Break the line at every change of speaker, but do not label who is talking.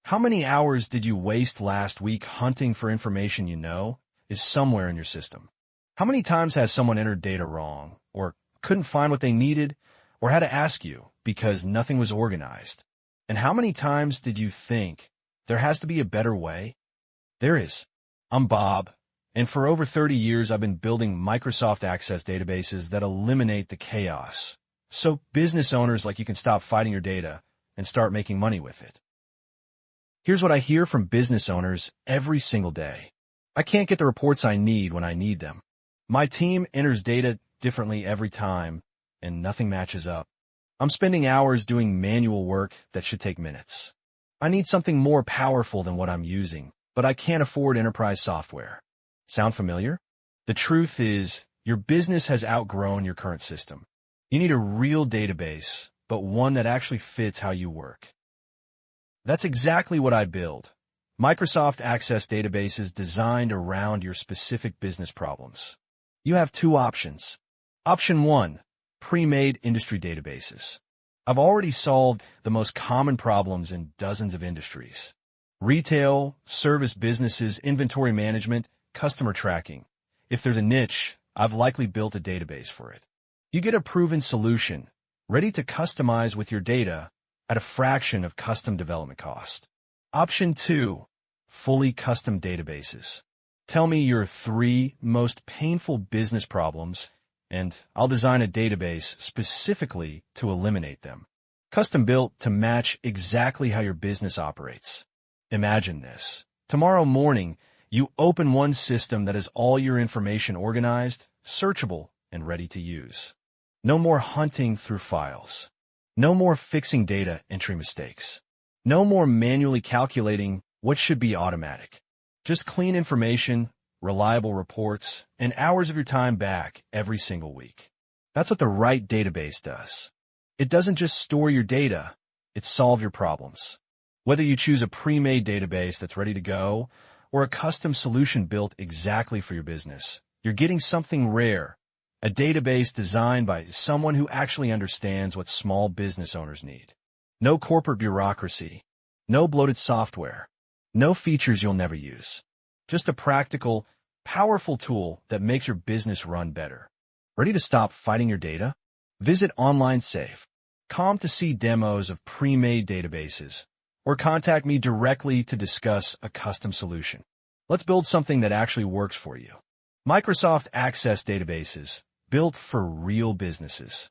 How many hours did you waste last week hunting for information you know is somewhere in your system? How many times has someone entered data wrong, or couldn't find what they needed, or had to ask you because nothing was organized? And how many times did you think there has to be a better way? There is. I'm Bob, and for over 30 years I've been building Microsoft Access databases that eliminate the chaos, so business owners like you can stop fighting your data and start making money with it. Here's what I hear from business owners every single day. I can't get the reports I need when I need them. My team enters data differently every time, and nothing matches up. I'm spending hours doing manual work that should take minutes. I need something more powerful than what I'm using, but I can't afford enterprise software. Sound familiar? The truth is, your business has outgrown your current system. You need a real database, but one that actually fits how you work. That's exactly what I build. Microsoft Access databases designed around your specific business problems. You have two options. Option 1, pre-made industry databases. I've already solved the most common problems in dozens of industries. Retail, service businesses, inventory management, customer tracking. If there's a niche, I've likely built a database for it. You get a proven solution, ready to customize with your data at a fraction of custom development cost. Option 2, fully custom databases. Tell me your 3 most painful business problems, and I'll design a database specifically to eliminate them. Custom built to match exactly how your business operates. Imagine this. Tomorrow morning, you open one system that has all your information organized, searchable, and ready to use. No more hunting through files. No more fixing data entry mistakes. No more manually calculating what should be automatic. Just clean information, reliable reports, and hours of your time back every single week. That's what the right database does. It doesn't just store your data, it solves your problems. Whether you choose a pre-made database that's ready to go, or a custom solution built exactly for your business, you're getting something rare. A database designed by someone who actually understands what small business owners need. No corporate bureaucracy. No bloated software. No features you'll never use. Just a practical, powerful tool that makes your business run better. Ready to stop fighting your data? Visit OnlineSafe.com to see demos of pre-made databases, or contact me directly to discuss a custom solution. Let's build something that actually works for you. Microsoft Access databases, built for real businesses.